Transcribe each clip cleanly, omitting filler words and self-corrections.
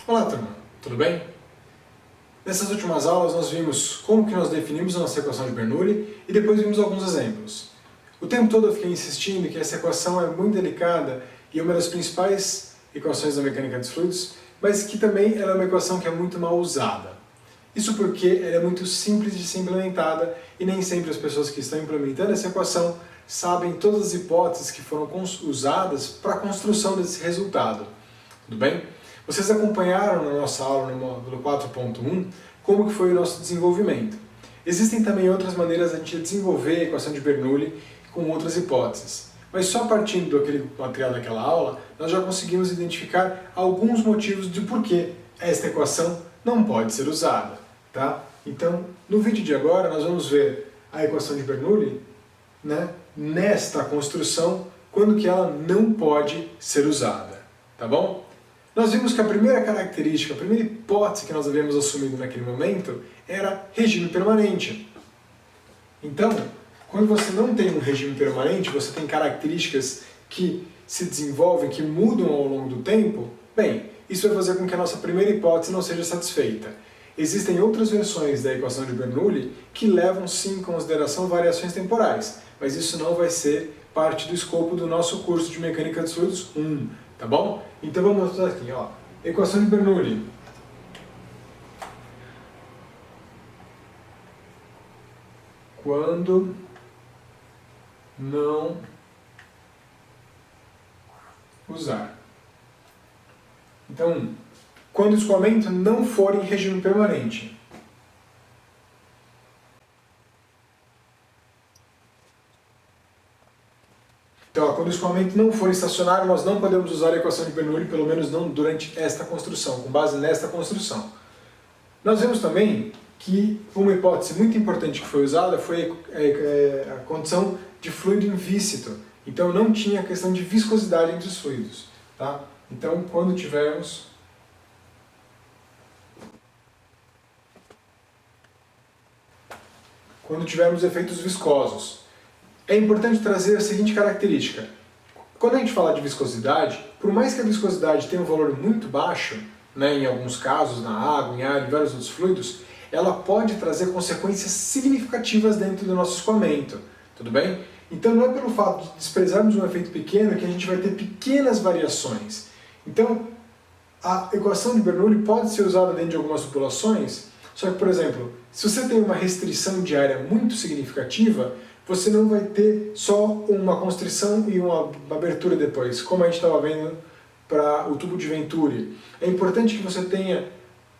Olá, turma, tudo bem? Nessas últimas aulas nós vimos como que nós definimos a nossa equação de Bernoulli e depois vimos alguns exemplos. O tempo todo eu fiquei insistindo que essa equação é muito delicada e é uma das principais equações da mecânica dos fluidos, mas que também ela é uma equação que é muito mal usada. Isso porque ela é muito simples de ser implementada e nem sempre as pessoas que estão implementando essa equação sabem todas as hipóteses que foram usadas para a construção desse resultado. Tudo bem? Vocês acompanharam na nossa aula no módulo 4.1 como que foi o nosso desenvolvimento. Existem também outras maneiras de a gente desenvolver a equação de Bernoulli com outras hipóteses. Mas só partindo daquele material daquela aula, nós já conseguimos identificar alguns motivos de por que esta equação não pode ser usada. Tá? Então, no vídeo de agora, nós vamos ver a equação de Bernoulli, né, nesta construção, quando que ela não pode ser usada. Tá bom? Nós vimos que a primeira característica, a primeira hipótese que nós havíamos assumido naquele momento era regime permanente. Então, quando você não tem um regime permanente, você tem características que se desenvolvem, que mudam ao longo do tempo, bem, isso vai fazer com que a nossa primeira hipótese não seja satisfeita. Existem outras versões da equação de Bernoulli que levam sim em consideração variações temporais, mas isso não vai ser parte do escopo do nosso curso de Mecânica dos Fluidos 1, tá bom? Então vamos mostrar aqui, ó, equação de Bernoulli. Quando não usar. Então, quando o escoamento não for em regime permanente. Então, quando o escoamento não for estacionário, nós não podemos usar a equação de Bernoulli, pelo menos não durante esta construção, com base nesta construção. Nós vemos também que uma hipótese muito importante que foi usada foi a condição de fluido invíscito. Então, não tinha a questão de viscosidade entre os fluidos. Tá? Então, quando tivermos efeitos viscosos, é importante trazer a seguinte característica. Quando a gente fala de viscosidade, por mais que a viscosidade tenha um valor muito baixo, né, em alguns casos, na água, em ar e vários outros fluidos, ela pode trazer consequências significativas dentro do nosso escoamento. Tudo bem? Então não é pelo fato de desprezarmos um efeito pequeno que a gente vai ter pequenas variações. Então, a equação de Bernoulli pode ser usada dentro de algumas populações, só que, por exemplo, se você tem uma restrição de área muito significativa, você não vai ter só uma constrição e uma abertura depois, como a gente estava vendo para o tubo de Venturi. É importante que você tenha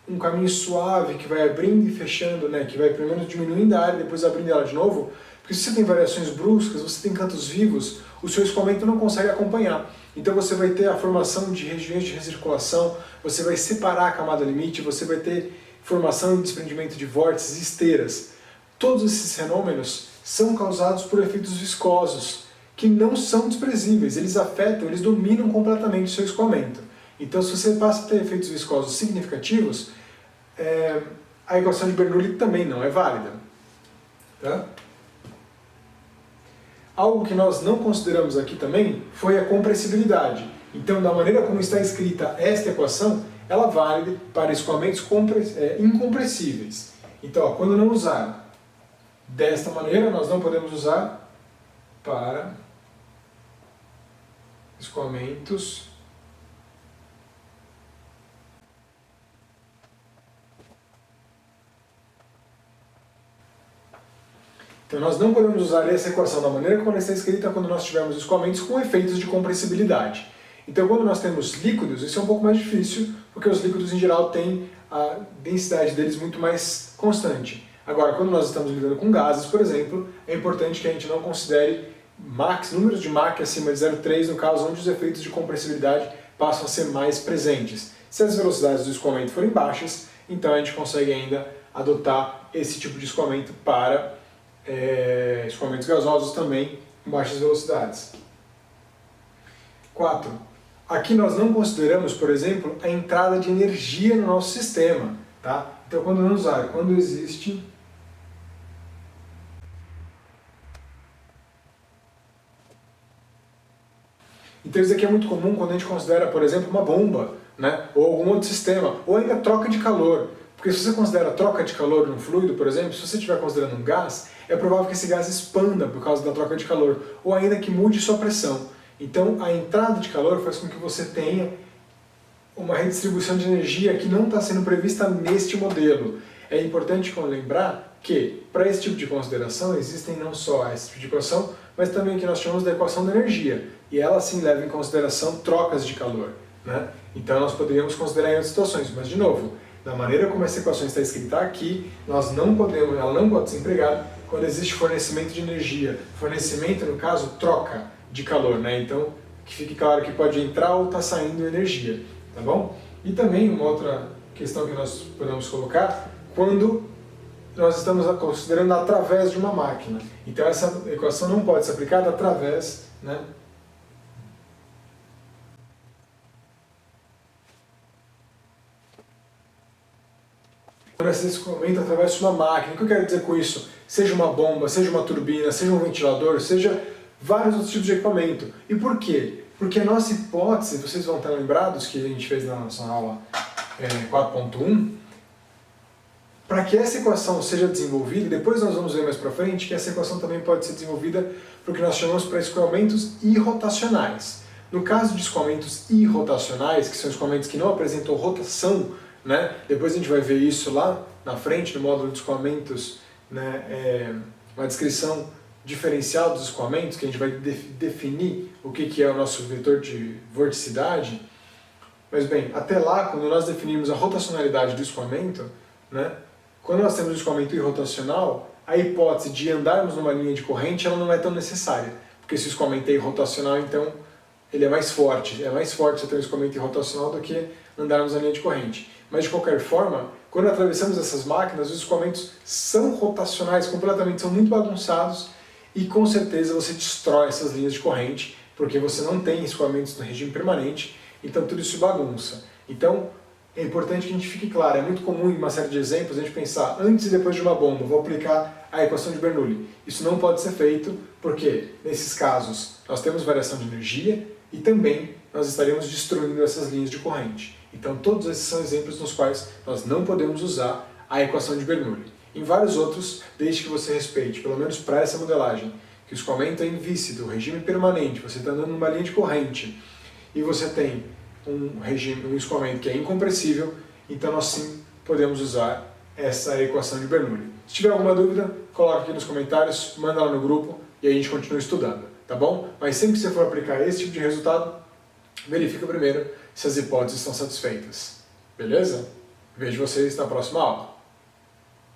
um caminho suave que vai abrindo e fechando, né, que vai primeiro diminuindo a área e depois abrindo ela de novo, porque se você tem variações bruscas, você tem cantos vivos, o seu escoamento não consegue acompanhar. Então você vai ter a formação de regiões de recirculação, você vai separar a camada limite, você vai ter formação e desprendimento de vórtices e esteiras. Todos esses fenômenos são causados por efeitos viscosos, que não são desprezíveis, eles afetam, eles dominam completamente o seu escoamento. Então, se você passa a ter efeitos viscosos significativos, a equação de Bernoulli também não é válida. Tá? Algo que nós não consideramos aqui também foi a compressibilidade. Então, da maneira como está escrita esta equação, ela vale para escoamentos incompressíveis. Então, ó, quando não usar desta maneira, nós não podemos usar para escoamentos Então nós não podemos usar essa equação da maneira como ela está escrita quando nós tivermos escoamentos com efeitos de compressibilidade. Então quando nós temos líquidos, isso é um pouco mais difícil, porque os líquidos em geral têm a densidade deles muito mais constante. Agora, quando nós estamos lidando com gases, por exemplo, é importante que a gente não considere números de Mach acima de 0,3, no caso onde os efeitos de compressibilidade passam a ser mais presentes. Se as velocidades do escoamento forem baixas, então a gente consegue ainda adotar esse tipo de escoamento para escoamentos gasosos também com baixas velocidades. 4. Aqui nós não consideramos, por exemplo, a entrada de energia no nosso sistema. Tá? Então, quando não usar, quando existe Então isso aqui é muito comum quando a gente considera, por exemplo, uma bomba, né? Ou algum outro sistema, ou ainda troca de calor. Porque se você considera troca de calor num fluido, por exemplo, se você estiver considerando um gás, é provável que esse gás expanda por causa da troca de calor, ou ainda que mude sua pressão. Então a entrada de calor faz com que você tenha uma redistribuição de energia que não está sendo prevista neste modelo. É importante lembrar que, para esse tipo de consideração, existem não só esse tipo de equação, mas também o que nós chamamos da equação da energia. E ela sim leva em consideração trocas de calor, né? Então nós poderíamos considerar em outras situações, mas de novo, da maneira como essa equação está escrita aqui, ela não pode ser empregada quando existe fornecimento de energia. Fornecimento, no caso, troca de calor, né? Então, que fique claro que pode entrar ou está saindo energia, tá bom? E também uma outra questão que nós podemos colocar, quando nós estamos considerando através de uma máquina. Então essa equação não pode ser aplicada através, né? Quando esse escoamento através de uma máquina, o que eu quero dizer com isso? Seja uma bomba, seja uma turbina, seja um ventilador, seja vários outros tipos de equipamento. E por quê? Porque a nossa hipótese, vocês vão estar lembrados que a gente fez na nossa aula 4.1, para que essa equação seja desenvolvida, depois nós vamos ver mais para frente que essa equação também pode ser desenvolvida para o que nós chamamos para escoamentos irrotacionais. No caso de escoamentos irrotacionais, que são escoamentos que não apresentam rotação, né? Depois a gente vai ver isso lá na frente, no módulo de escoamentos, né? Uma descrição diferencial dos escoamentos, que a gente vai definir o que é o nosso vetor de vorticidade. Mas bem, até lá, quando nós definimos a rotacionalidade do escoamento, né? Quando nós temos um escoamento irrotacional, a hipótese de andarmos numa linha de corrente ela não é tão necessária, porque se o escoamento é irrotacional, então ele é mais forte você ter um escoamento irrotacional do que andarmos na linha de corrente. Mas de qualquer forma, quando atravessamos essas máquinas, os escoamentos são rotacionais completamente, são muito bagunçados e com certeza você destrói essas linhas de corrente, porque você não tem escoamentos no regime permanente, então tudo isso bagunça. Então, é importante que a gente fique claro, é muito comum em uma série de exemplos a gente pensar antes e depois de uma bomba, vou aplicar a equação de Bernoulli. Isso não pode ser feito porque, nesses casos, nós temos variação de energia e também nós estaríamos destruindo essas linhas de corrente. Então todos esses são exemplos nos quais nós não podemos usar a equação de Bernoulli. Em vários outros, desde que você respeite, pelo menos para essa modelagem, que o escoamento é invícido, regime permanente, você está andando numa linha de corrente e você tem um escoamento que é incompressível, então nós sim podemos usar essa equação de Bernoulli. Se tiver alguma dúvida, coloca aqui nos comentários, manda lá no grupo e a gente continua estudando, tá bom? Mas sempre que você for aplicar esse tipo de resultado, verifica primeiro se as hipóteses estão satisfeitas. Beleza? Vejo vocês na próxima aula.